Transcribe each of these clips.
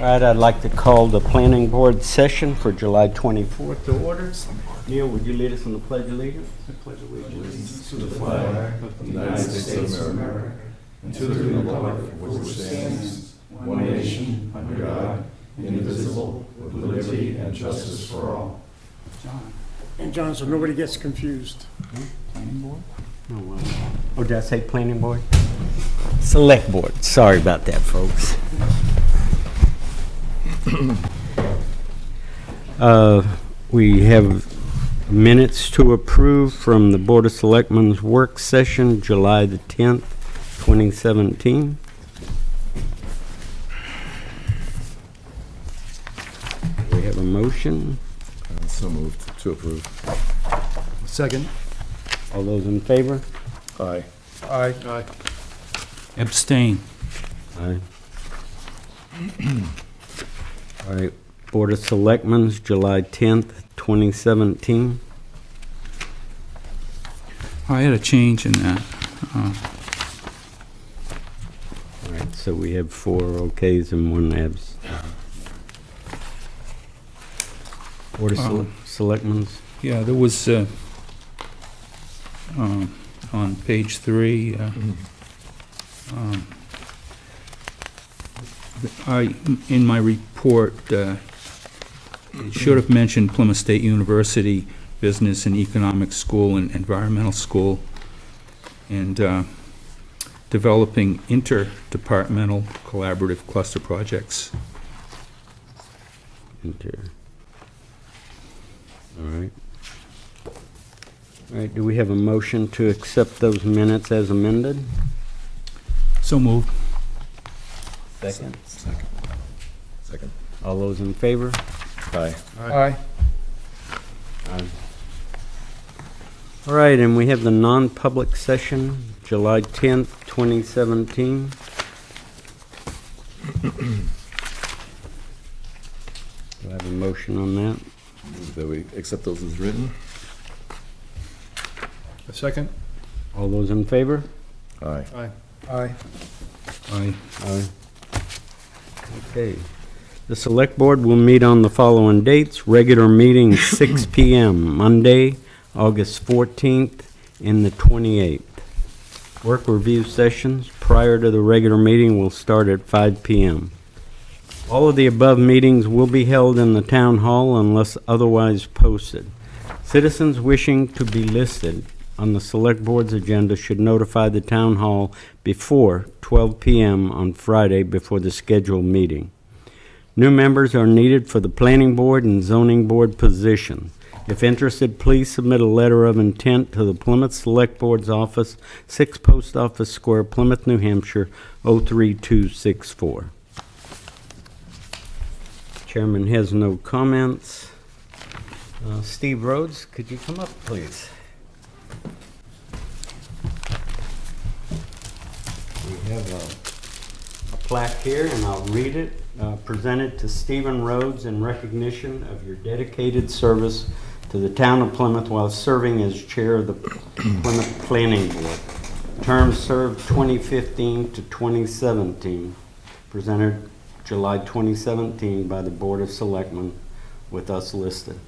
All right, I'd like to call the planning board session for July 24th to order. Neil, would you lead us in the Pledge of Allegiance? I pledge allegiance to the flag of the United States of America and to the republic for which it stands, one nation, under God, indivisible, with liberty and justice for all. And John, so nobody gets confused. Planning board? Oh, did I say planning board? Select board. Sorry about that, folks. We have minutes to approve from the Board of Selectmen's work session, July the 10th, 2017. We have a motion. So moved to approve. Second. All those in favor? Aye. Aye. Aye. Abstain. Aye. All right, Board of Selectmen's, July 10th, 2017. I had a change in that. All right, so we have 4 okays and 1 abs. Board of Selectmen's. Yeah, there was, on page 3, in my report, it should have mentioned Plymouth State University Business and Economics School and Environmental School, and developing interdepartmental collaborative cluster projects. All right. All right, do we have a motion to accept those minutes as amended? So moved. Second. Second. All those in favor? Aye. Aye. All right, and we have the non-public session, July 10th, 2017. Do I have a motion on that? Move that we accept those as written. A second. All those in favor? Aye. Aye. Aye. Aye. Aye. Okay. The Select Board will meet on the following dates. Regular meeting 6 p.m. Monday, August 14th and the 28th. Work review sessions prior to the regular meeting will start at 5 p.m. All of the above meetings will be held in the Town Hall unless otherwise posted. Citizens wishing to be listed on the Select Board's agenda should notify the Town Hall before 12 p.m. on Friday before the scheduled meeting. New members are needed for the Planning Board and Zoning Board position. If interested, please submit a letter of intent to the Plymouth Select Board's office, 6 Post Office Square, Plymouth, New Hampshire, 03264. Chairman has no comments. Steve Rhodes, could you come up, please? We have a plaque here, and I'll read it. Presented to Stephen Rhodes in recognition of your dedicated service to the town of Plymouth while serving as chair of the Plymouth Planning Board. Term served 2015 to 2017. Presented July 2017 by the Board of Selectmen with us listed.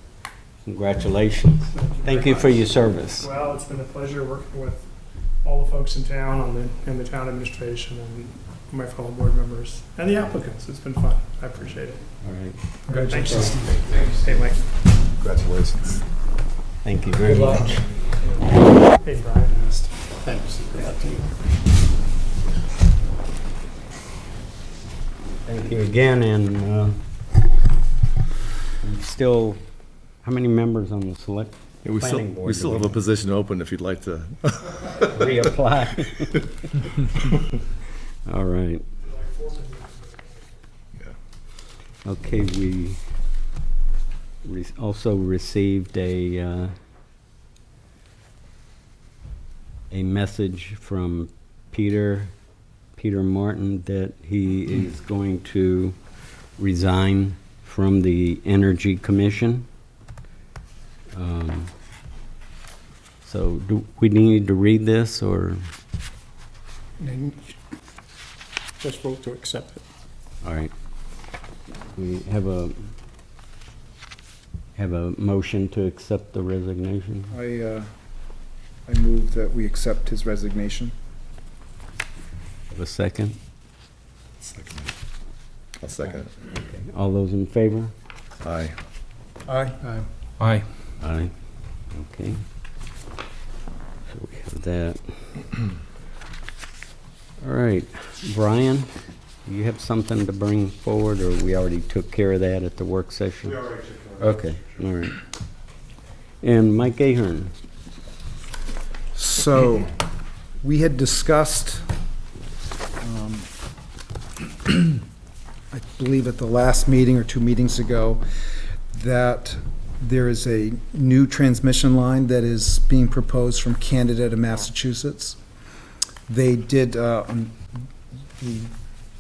Congratulations. Thank you for your service. Well, it's been a pleasure working with all the folks in town and the town administration and my fellow board members and the applicants. It's been fun. I appreciate it. All right. Congratulations. Thanks. Hey, Mike. Congratulations. Thank you very much. Hey, Brian. Thanks. Thank you again, and still, how many members on the select Yeah, we planning board? we still have a position open if you'd like to. Reapply. All right. Yeah. Okay, we also received a message from Peter Martin that he is going to resign from the Energy Commission. So do we need to read this, or? And just vote to accept it. All right. We have a motion to accept the resignation. I move that we accept his resignation. Have a second? Second. I'll second it. Okay. All those in favor? Aye. Aye. Aye. Aye. Okay. So we have that. All right, Brian, do you have something to bring forward, or we already took care of that at the work session? We already took care of that. Okay, all right. And Mike Ahern, So, we had discussed, I believe at the last meeting or 2 meetings ago, that there is a new transmission line that is being proposed from Canada to Massachusetts. They did, the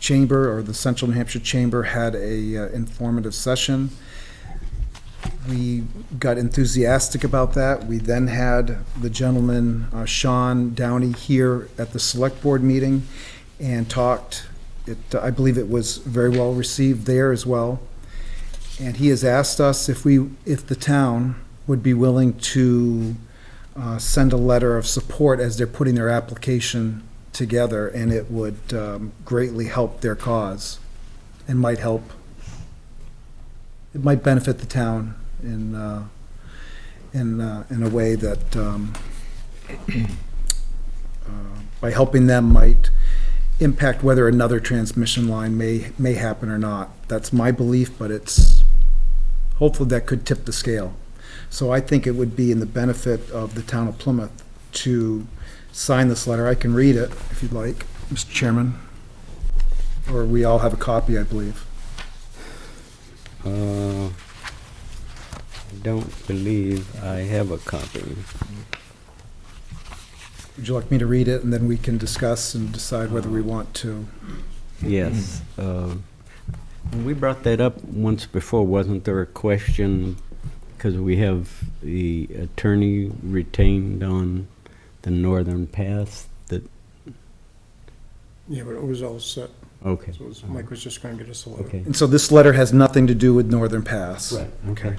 chamber, or the Central New Hampshire Chamber, had a informative session. We got enthusiastic about that. We then had the gentleman, Sean Downey, here at the Select Board meeting and talked. I believe it was very well received there as well. And he has asked us if the town would be willing to send a letter of support as they're putting their application together, and it would greatly help their cause and might benefit the town in a way that by helping them might impact whether another transmission line may happen or not. That's my belief, but hopefully that could tip the scale. So I think it would be in the benefit of the town of Plymouth to sign this letter. I can read it if you'd like, Mr. Chairman. Or we all have a copy, I believe. I don't believe I have a copy. Would you like me to read it, and then we can discuss and decide whether we want to? Yes. We brought that up once before. Wasn't there a question, because we have the attorney retained on the Northern Pass that, Yeah, but it was all set. okay. So Mike was just going to get us a letter. Okay. And so this letter has nothing to do with Northern Pass. Okay.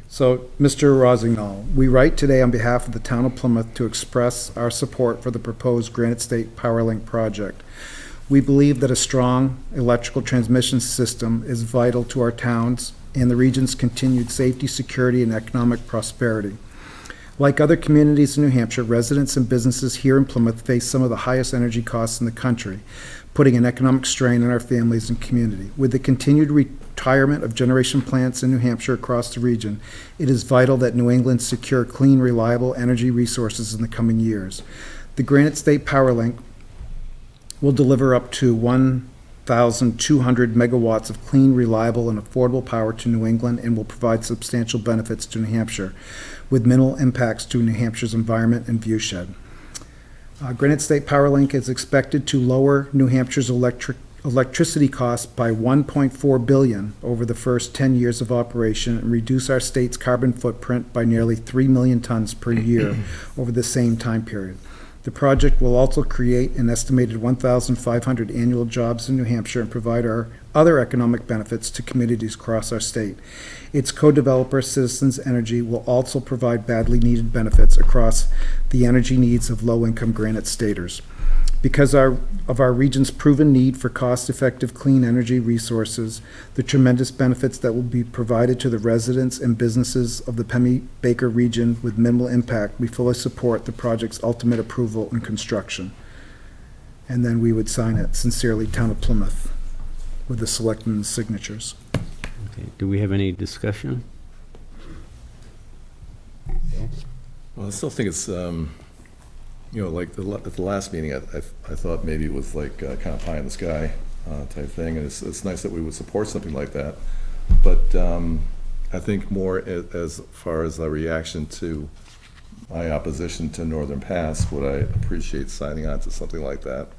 So, Mr. Rosignol, we write today on behalf of the town of Plymouth to express our support for the proposed Granite State Powerlink project. We believe that a strong electrical transmission system is vital to our towns and the region's continued safety, security, and economic prosperity. Like other communities in New Hampshire, residents and businesses here in Plymouth face some of the highest energy costs in the country, putting an economic strain on our families and community. With the continued retirement of generation plants in New Hampshire across the region, it is vital that New England secure clean, reliable energy resources in the coming years. The Granite State Powerlink will deliver up to 1,200 megawatts of clean, reliable, and affordable power to New England and will provide substantial benefits to New Hampshire, with minimal impacts to New Hampshire's environment and viewshed. Granite State Powerlink is expected to lower New Hampshire's electricity costs by $1.4 billion over the first 10 years of operation and reduce our state's carbon footprint by nearly 3 million tons per year over the same time period. The project will also create an estimated 1,500 annual jobs in New Hampshire and provide our other economic benefits to communities across our state. Its co-developer, Citizens Energy, will also provide badly needed benefits across the energy needs of low-income Granite Staters. Because of our region's proven need for cost-effective clean energy resources, the tremendous benefits that will be provided to the residents and businesses of the Pemmy-Baker region with minimal impact, we fully support the project's ultimate approval and construction. And then we would sign it. Sincerely, Town of Plymouth, with the selectmen's signatures. Okay. Do we have any discussion? Well, I still think it's, like at the last meeting, I thought maybe it was like kind of pie in the sky type thing, and it's nice that we would support something like that. But I think more as far as a reaction to my opposition to Northern Pass, would I appreciate signing on to something like that.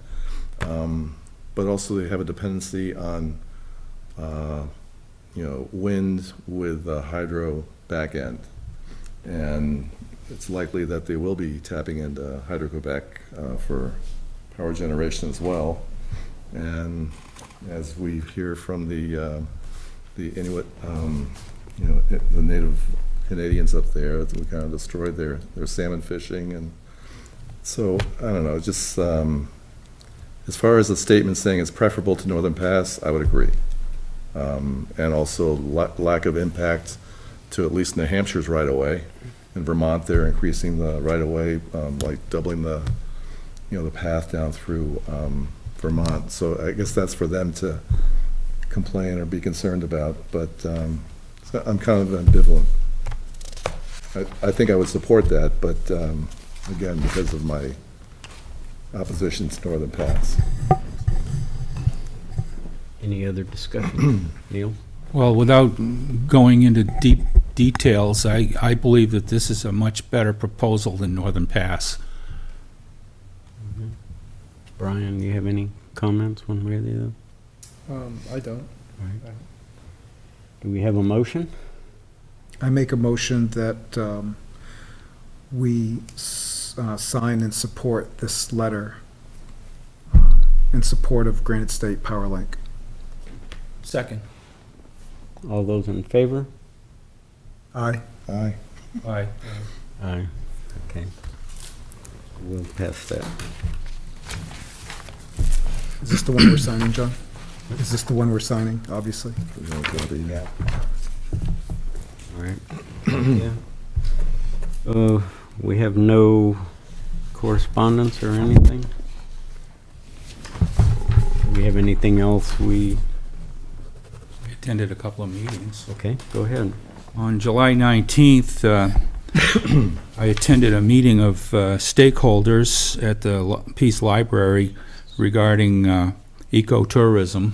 But also they have a dependency on, wind with a hydro back end. And it's likely that they will be tapping into Hydro-Quebec for power generation as well. And as we hear from the the Inuit, the native Canadians up there. We kind of destroyed their salmon fishing, and so, I don't know, just, as far as the statement saying it's preferable to Northern Pass, I would agree. And also lack of impact to at least New Hampshire's right-of-way. In Vermont, they're increasing the right-of-way, like doubling the path down through Vermont. So I guess that's for them to complain or be concerned about, but so I'm kind of ambivalent. I think I would support that, but again, because of my opposition to Northern Pass. Any other discussion? Neil? Well, without going into deep details, I believe that this is a much better proposal than Northern Pass. Brian, do you have any comments one way or the other? I don't. Do we have a motion? I make a motion that we sign and support this letter in support of Granite State Powerlink. Second. All those in favor? Aye. Aye. Aye. Aye. Okay. We'll pass that. Is this the one we're signing, John? Is this the one we're signing, obviously? Yeah. All right. Yeah. We have no correspondence or anything? Do we have anything else we... Attended a couple of meetings. Okay, go ahead. On July 19th, I attended a meeting of stakeholders at the Peace Library regarding ecotourism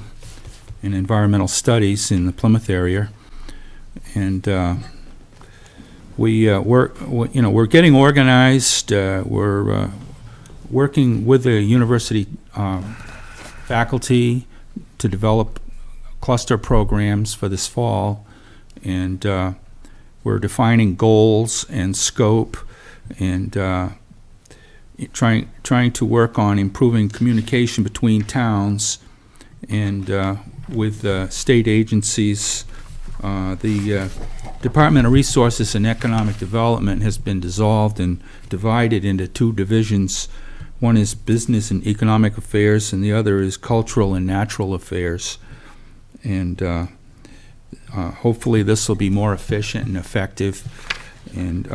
and environmental studies in the Plymouth area. And we're getting organized. We're working with the university faculty to develop cluster programs for this fall, and we're defining goals and scope, and trying to work on improving communication between towns and with state agencies. The Department of Resources and Economic Development has been dissolved and divided into two divisions. One is Business and Economic Affairs, and the other is Cultural and Natural Affairs. And hopefully this will be more efficient and effective, and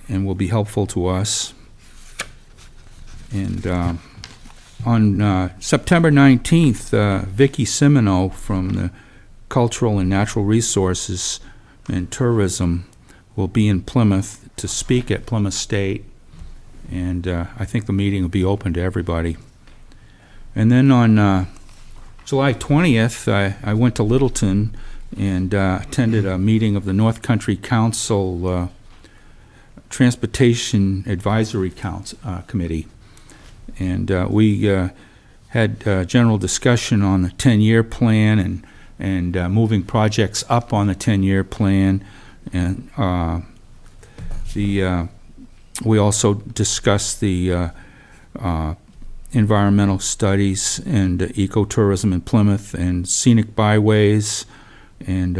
will be helpful to us. And on September 19th, Vicki Simino from the Cultural and Natural Resources and Tourism will be in Plymouth to speak at Plymouth State, and I think the meeting will be open to everybody. And then on July 20th, I went to Littleton and attended a meeting of the North Country Council Transportation Advisory Committee. And we had general discussion on the 10-year plan and moving projects up on the 10-year plan. And we also discussed the environmental studies and ecotourism in Plymouth and scenic byways, and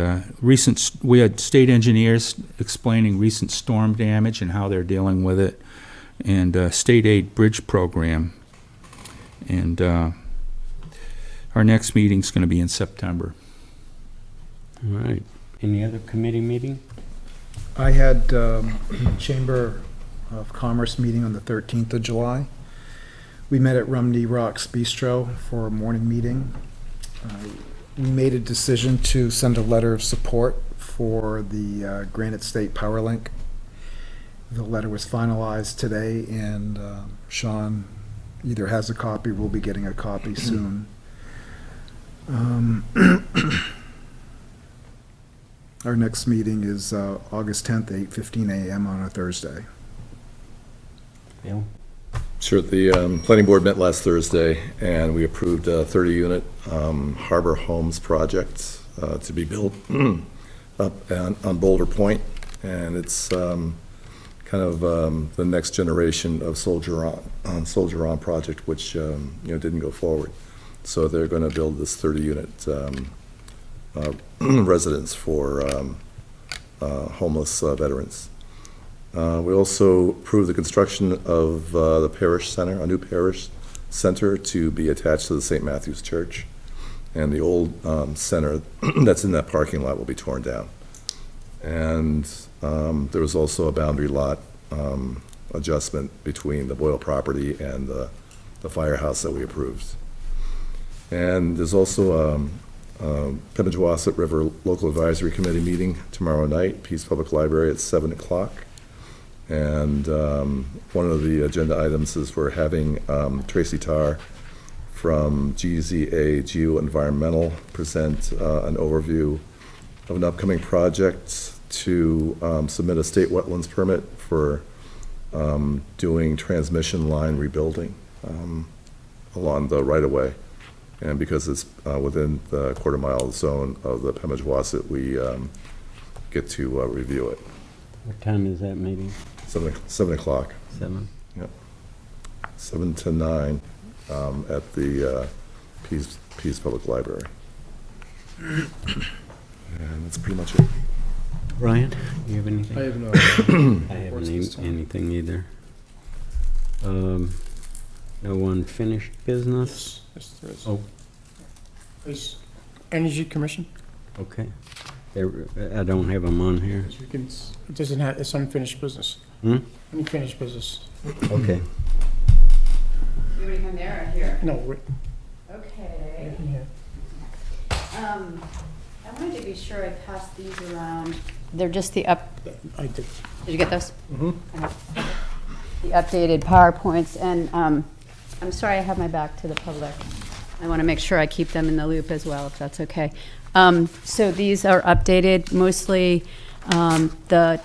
we had state engineers explaining recent storm damage and how they're dealing with it, and state aid bridge program. And our next meeting's going to be in September. All right. Any other committee meeting? I had Chamber of Commerce meeting on the 13th of July. We met at Rumney Rocks Bistro for a morning meeting. We made a decision to send a letter of support for the Granite State Powerlink. The letter was finalized today, and Sean either has a copy or will be getting a copy soon. Our next meeting is August 10th, 8:15 a.m. on a Thursday. Bill? Sure. The planning board met last Thursday, and we approved a 30-unit Harbor Homes project to be built up on Boulder Point, and it's kind of the next generation of Soldier On project, which didn't go forward. So they're going to build this 30-unit residence for homeless veterans. We also approved the construction of the Parish Center, a new Parish Center to be attached to the St. Matthew's Church. And the old center that's in that parking lot will be torn down. And there was also a boundary lot adjustment between the Boyle property and the firehouse that we approved. And there's also a Pemigewasset River Local Advisory Committee meeting tomorrow night, Peace Public Library at 7 o'clock. And one of the agenda items is we're having Tracy Tarr from GZA Geoenvironmental present an overview of an upcoming project to submit a state wetlands permit for doing transmission line rebuilding along the right-of-way. And because it's within the quarter-mile zone of the Pemigewasset, we get to review it. What time is that meeting? 7 o'clock. 7? Yep. 7 to 9 at the Peace Public Library. And that's pretty much it. Brian, you have anything? I have no. I haven't anything either. No unfinished business? Yes, there is. Oh, There's Energy Commission. okay. I don't have them on here. You can, it doesn't have, it's unfinished business. Unfinished business. Okay. You want to come there or here? No, wait. Okay. Yeah. I wanted to be sure I passed these around. They're just the I did. did you get those? Mm-hmm. The updated PowerPoints, and I'm sorry I have my back to the public. I want to make sure I keep them in the loop as well, if that's okay. So these are updated, mostly the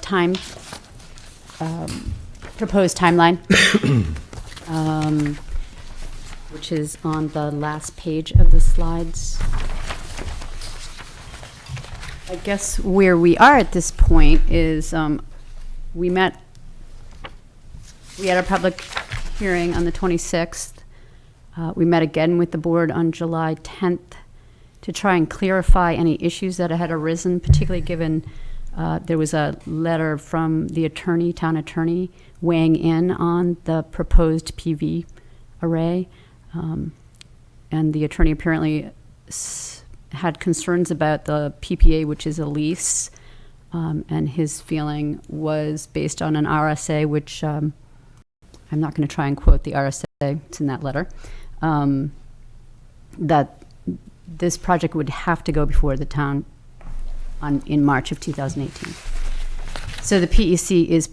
proposed timeline, which is on the last page of the slides. I guess where we are at this point is we had a public hearing on the 26th. We met again with the board on July 10th to try and clarify any issues that had arisen, particularly given there was a letter from the attorney, town attorney, weighing in on the proposed PV array. And the attorney apparently had concerns about the PPA, which is a lease, and his feeling was based on an RSA, which I'm not going to try and quote the RSA, it's in that letter, that this project would have to go before the town in March of 2018. So the PEC is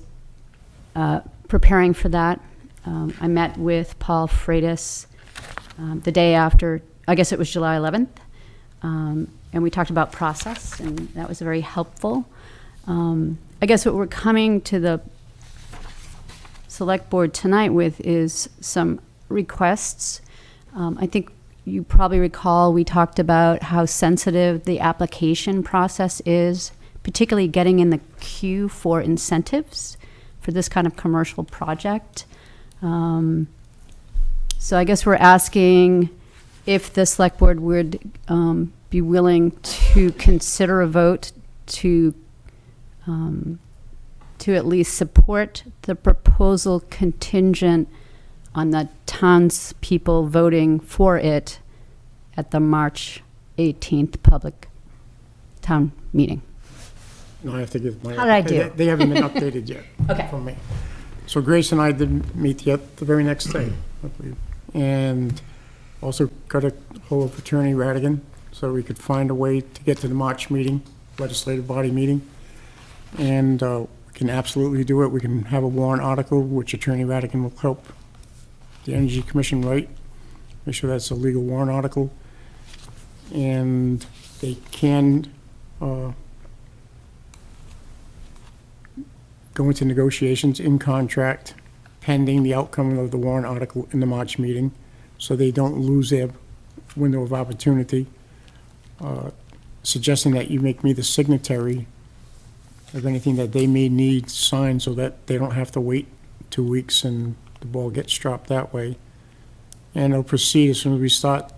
preparing for that. I met with Paul Freitas the day after, I guess it was July 11th, and we talked about process, and that was very helpful. I guess what we're coming to the select board tonight with is some requests. I think you probably recall we talked about how sensitive the application process is, particularly getting in the queue for incentives for this kind of commercial project. So I guess we're asking if the select board would be willing to consider a vote to at least support the proposal contingent on the townspeople voting for it at the March 18th public town meeting. No, I have to give my. How did I do? They haven't been updated yet. Okay. From me. So Grace and I did meet yet the very next day, I believe. And also got a hold of Attorney Radigan so we could find a way to get to the March meeting, legislative body meeting. And we can absolutely do it. We can have a warrant article, which Attorney Radigan will help the Energy Commission write. Make sure that's a legal warrant article. And they can go into negotiations in contract pending the outcome of the warrant article in the March meeting, so they don't lose their window of opportunity. Suggesting that you make me the signatory of anything that they may need signed so that they don't have to wait 2 weeks and the ball gets dropped that way. And it'll proceed as soon as we start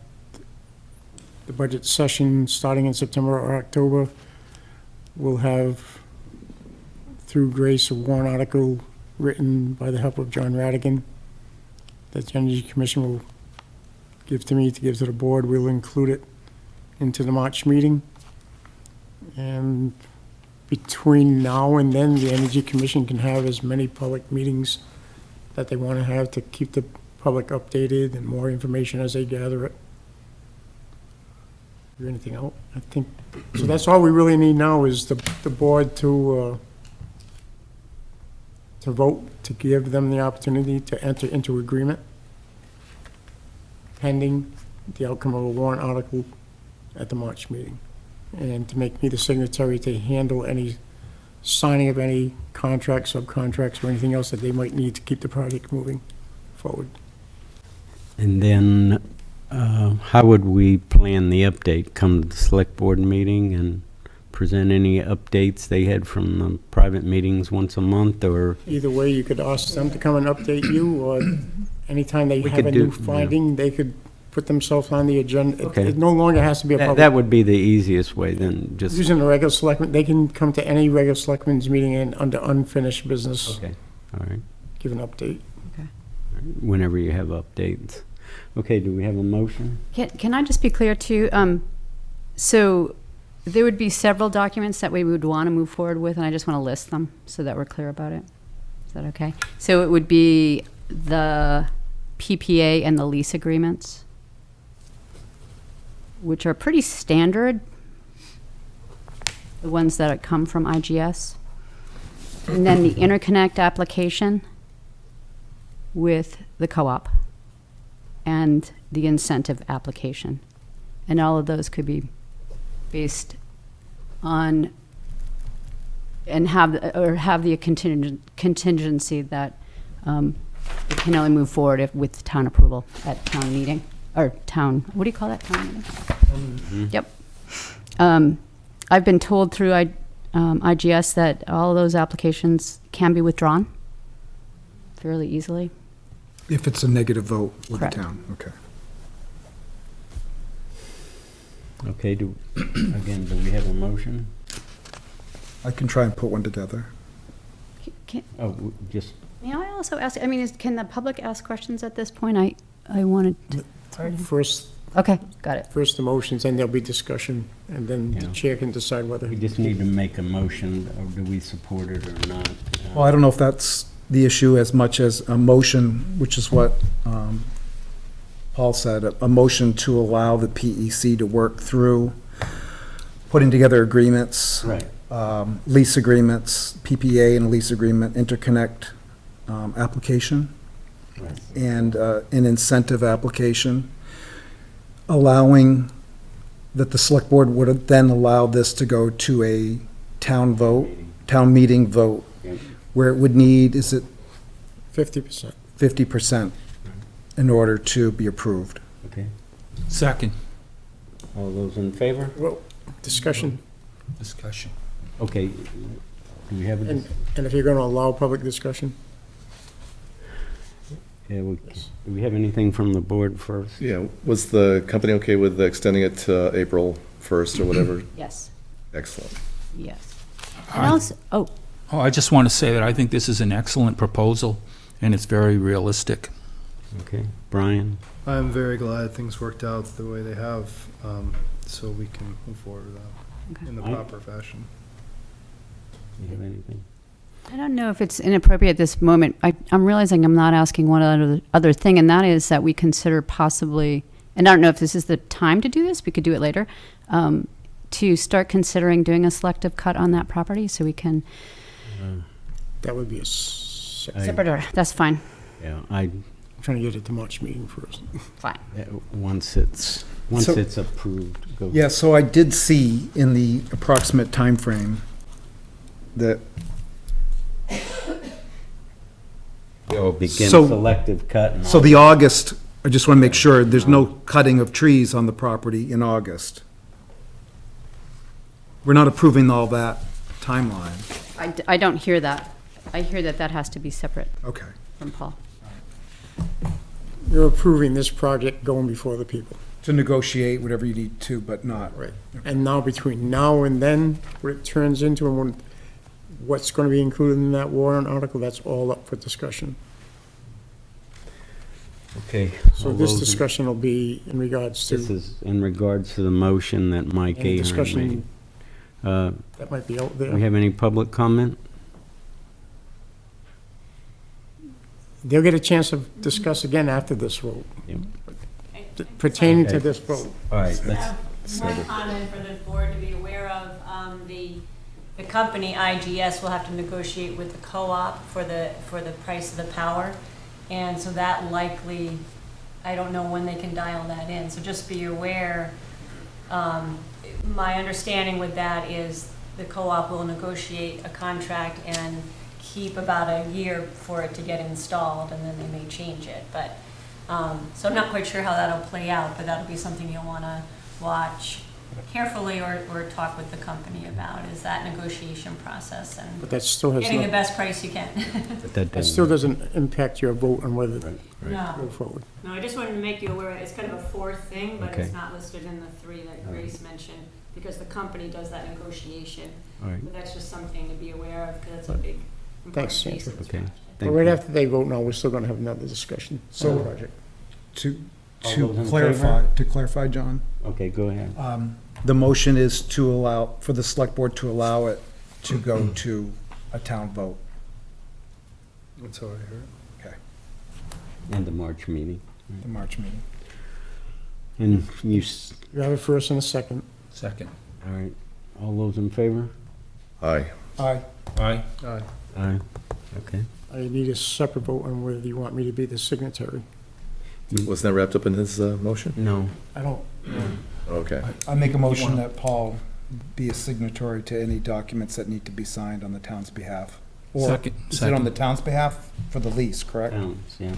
the budget session starting in September or October, we'll have, through Grace, a warrant article written by the help of John Radigan that the Energy Commission will give to me to give to the board. We'll include it into the March meeting. And between now and then, the Energy Commission can have as many public meetings that they want to have to keep the public updated and more information as they gather it. Is there anything else? I think, so that's all we really need now is the board to vote, to give them the opportunity to enter into agreement pending the outcome of a warrant article at the March meeting. And to make me the signatory to handle any signing of any contracts, subcontracts, or anything else that they might need to keep the project moving forward. And then, how would we plan the update? Come to the select board meeting and present any updates they had from the private meetings once a month, or? Either way, you could ask them to come and update you, or anytime they We have could a do- new finding, they could put themselves on the agenda. Okay. It no longer has to be a That public. would be the easiest way then, just, Using the regular selectmen, they can come to any regular selectmen's meeting and under unfinished business, okay, all right, give an update. whenever you have updates. Okay, do we have a motion? Can I just be clear too? So there would be several documents that we would want to move forward with, and I just want to list them so that we're clear about it. Is that okay? So it would be the PPA and the lease agreements, which are pretty standard, the ones that come from IGS. And then the interconnect application with the co-op and the incentive application. And all of those could be based on, and have the contingency that it can only move forward with town approval at town meeting, or town, what do you call that, town meeting? Yep. I've been told through IGS that all those applications can be withdrawn fairly easily. If it's a negative vote with the Correct. town, okay. Okay, do we have a motion? I can try and put one together. Oh, just, May I also ask, I mean, can the public ask questions at this point? I wanted to, First, okay, got it. first the motions, then there'll be discussion, and then the Yeah. chair can decide whether. we just need to make a motion, or do we support it or not? Well, I don't know if that's the issue as much as a motion, which is what Paul said, a motion to allow the PEC to work through putting together agreements, Right, lease agreements, PPA and lease agreement, interconnect application, right. and an incentive application, allowing that the select board would then allow this to go to a town vote, town meeting vote, Yep. where it would need, is it 50%. 50% in order to be approved? Okay, Second. all those in favor? Well, discussion, Discussion. Okay, do we have a, and if you're gonna allow public discussion, do we have anything from the board first? Yeah, was the company okay with extending it to April 1st or whatever? Yes, Excellent. yes. And also, Oh, I just want to say that I think this is an excellent proposal, and it's very realistic. Okay, Brian? I'm very glad things worked out the way they have, so we can move forward with that Okay. in the I- proper fashion. Do you have anything? I don't know if it's inappropriate at this moment. I'm realizing I'm not asking one other thing, and that is that we consider possibly, and I don't know if this is the time to do this, we could do it later, to start considering doing a selective cut on that property, so we can, that would be a separate order, that's fine, Yeah, trying to get it to March meeting first. fine. once it's So- approved, go. Yeah, so I did see in the approximate time frame that, Or begin So- selective cut and so all. the August, I just want to make sure, there's no cutting of trees on the property in August. We're not approving all that timeline. I don't hear that. I hear that that has to be separate Okay. from Paul. You're approving this project going before the people. To negotiate whatever you need to, but not. Right. And now, between now and then, what it turns into and what's going to be included in that warrant article, that's all up for discussion. Okay. So all this those in- discussion will be in regards This to is in regards to the motion that Mike any Ahern made. discussion Uh, that might be out We there. have any public comment? They'll get a chance to discuss again after this vote, pertaining to this vote. All right, let's One comment for the board to be aware of, the company IGS will have to negotiate with the co-op for the price of the power. And so that likely, I don't know when they can dial that in, so just be aware. My understanding with that is the co-op will negotiate a contract and keep about a year for it to get installed, and then they may change it. But, so I'm not quite sure how that'll play out, but that'll be something you'll want to watch carefully or talk with the company about, is that negotiation process and But that still has getting the not, best price you can. But that that still doesn't, doesn't impact your vote on whether to No, go forward. no, I just wanted to make you aware, it's kind of a fourth thing, but Okay. it's not listed in the three that Grace mentioned, because the company does that negotiation. all right, But that's just something to be aware of, because it's a big, important Thanks, piece Sandra. of this Okay. project. But thank right you. after they vote now, we're still going to have another discussion on the So- project. To All those in clarify, John, Okay, go ahead. the motion is to allow, for the select board to allow it to go to a town vote. That's how I heard. And the March meeting. The March meeting. And you, You have a first and a second. Second. all right, all those in favor? Aye. Aye. Aye. Aye. Aye. Okay. I need a separate vote on whether you want me to be the signatory. Wasn't that wrapped up in his motion? No, I don't, Okay. I make a motion that Paul be a signatory to any documents that need to be signed on the town's behalf. Or Second. is it on the town's behalf for the lease, correct? towns, yeah.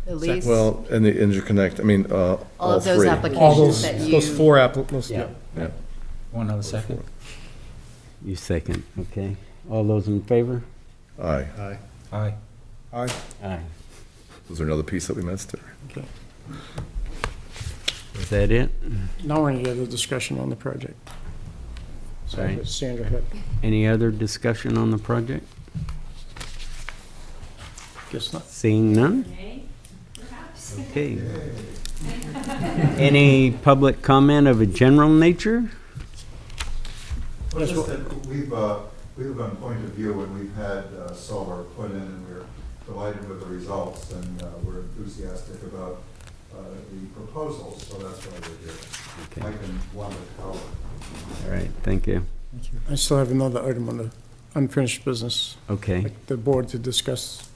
The lease, Well, and the interconnect, I mean, all all of those three. All applications that you. those four those, Yeah. yeah. One other second. You second, okay. All those in favor? Aye. Aye. Aye. Aye. Aye. Was there another piece that we missed? Or- okay. Is that it? Now any other discussion on the project? So Right. Sandra had, Any other discussion on the project? guess not. Seeing none? Okay, perhaps. Okay. Any public comment of a general nature? Well, just that we've on point of view, and we've had solar put in, and we're delighted with the results, and we're enthusiastic about the proposals, so that's why we're here. Okay. Mike and Wanda Howard. All right, thank you. I still have another item on the unfinished business. Okay, Like the board to discuss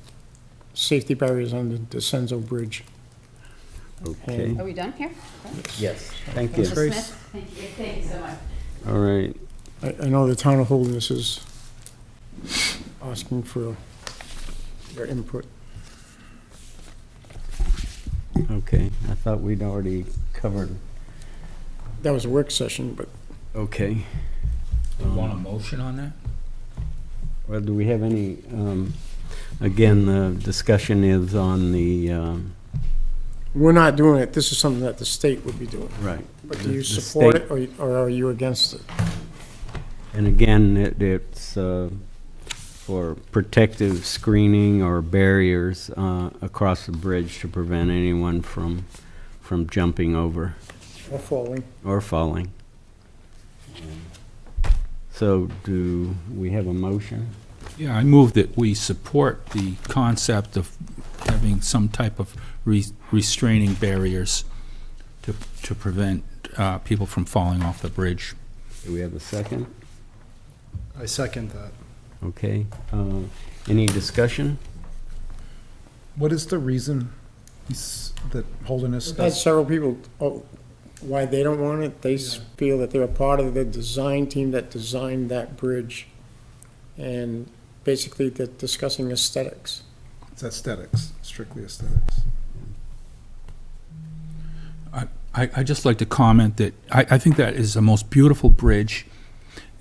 safety barriers on the Disenzo Bridge. okay. Are we done here? Yes. Thank you. Mrs. Smith? Thank you. Thank you so much. All right, I know the town of Holderness is asking for your input. okay. I thought we'd already covered, That was a work session, but okay. You want a motion on that? Well, do we have any, again, the discussion is on the, we're not doing it. This is something that the state would be doing. right. But do you The support state- it, or are you against it? And again, it's for protective screening or barriers across the bridge to prevent anyone from jumping over Or falling? or falling. So do we have a motion? Yeah, I move that we support the concept of having some type of restraining barriers to prevent people from falling off the bridge. Do we have a second? I second that. Okay. Any discussion? What is the reason that Holderness We've had does? several people, why they don't want it. They feel that they're a part of the design team that designed that bridge. And basically, they're discussing aesthetics. It's aesthetics, strictly aesthetics. I just like to comment that I think that is the most beautiful bridge,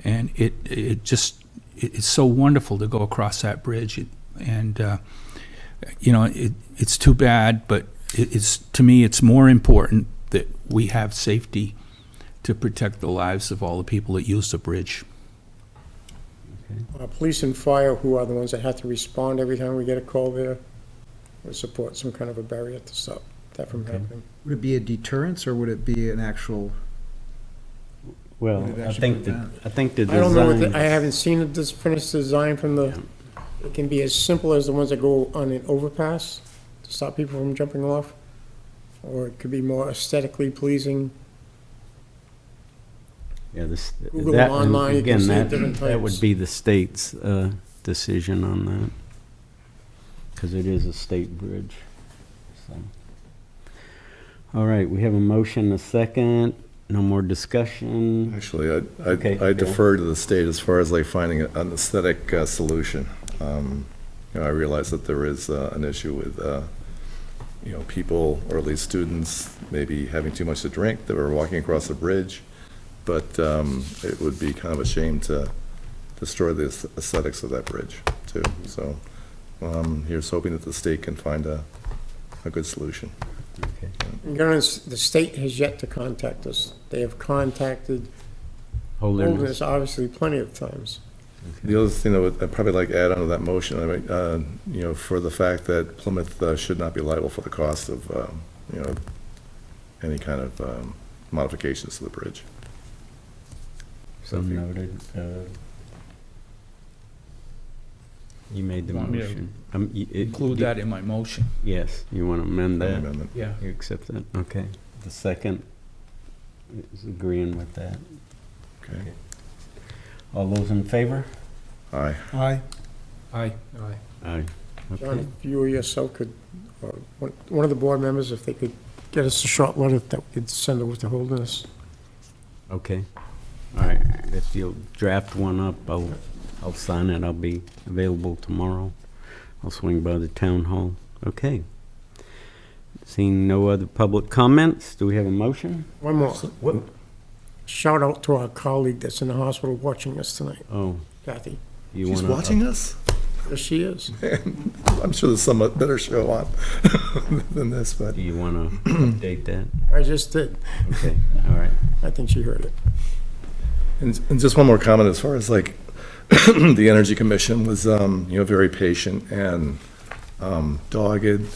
and it's so wonderful to go across that bridge. It's too bad, but to me, it's more important that we have safety to protect the lives of all the people that use the bridge. Police and fire, who are the ones that have to respond every time we get a call there, would support some kind of a barrier to stop that from happening. Would it be a deterrence, or would it be an actual? Well, What did I that think should I think the I don't know, design. I haven't seen the finished design from the, it can be as simple as the ones that go on an overpass to stop people from jumping off, or it could be more aesthetically pleasing. Yeah, Google that, online, you can again, see that, different that would types. be the state's decision on that, because it is a state bridge. So. All right, we have a motion, a second, no more discussion. Actually, Okay, I Bill. defer to the state as far as like finding an aesthetic solution. I realize that there is an issue with, people, or at least students, maybe having too much to drink that are walking across the bridge. But it would be kind of a shame to destroy the aesthetics of that bridge, too. So here's hoping that the state can find a good solution. Okay. The state has yet to contact us. They have contacted Holderness. Holderness, obviously, plenty of times. The other thing that I'd probably like to add onto that motion, for the fact that Plymouth should not be liable for the cost of, any kind of modifications to the bridge. So noted. You made the Want me to motion. Include that in my motion. Yes, you want to amend that? Amendment. Yeah. You accept that? Okay. The second is agreeing with that. Okay. All those in favor? Aye. Aye. Aye. Aye. John, Okay. if you or yourself could, or one of the board members, if they could get us a short letter that we could send over to Holderness. Okay. All right. If you'll draft one up, I'll sign it. I'll be available tomorrow. I'll swing by the town hall. Okay. Seeing no other public comments, do we have a motion? One more. What? Shout out to our colleague that's in the hospital watching us tonight, Oh, Kathy. you She's want watching us? Yes, she is. I'm sure there's some better show on than this, but. Do you want to update that? I just did. Okay. All right. I think she heard it. And just one more comment as far as like, the Energy Commission was, very patient and dogged,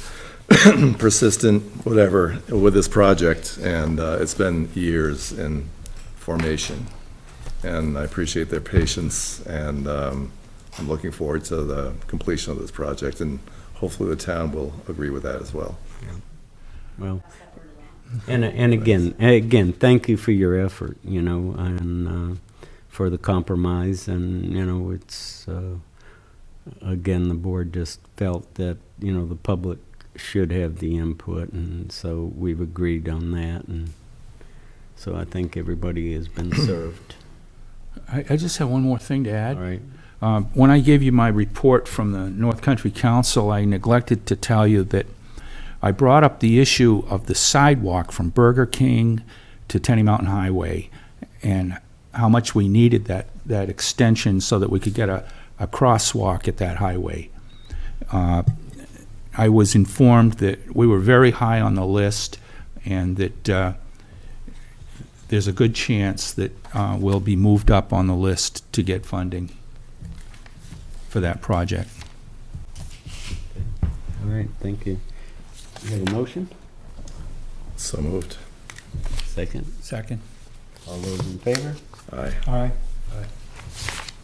persistent, whatever, with this project. And it's been years in formation. And I appreciate their patience, and I'm looking forward to the completion of this project. And hopefully the town will agree with that as well. Well, and again, thank you for your effort, and for the compromise, and, it's, again, the board just felt that, the public should have the input, and so we've agreed on that, and so I think everybody has been served. I just have one more thing to add. All right. When I gave you my report from the North Country Council, I neglected to tell you that I brought up the issue of the sidewalk from Burger King to Tenny Mountain Highway, and how much we needed that extension so that we could get a crosswalk at that highway. I was informed that we were very high on the list, and that there's a good chance that we'll be moved up on the list to get funding for that project. All right, thank you. You have a motion? So moved. Second? Second. All those in favor? Aye. Aye.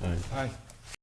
Aye. Aye.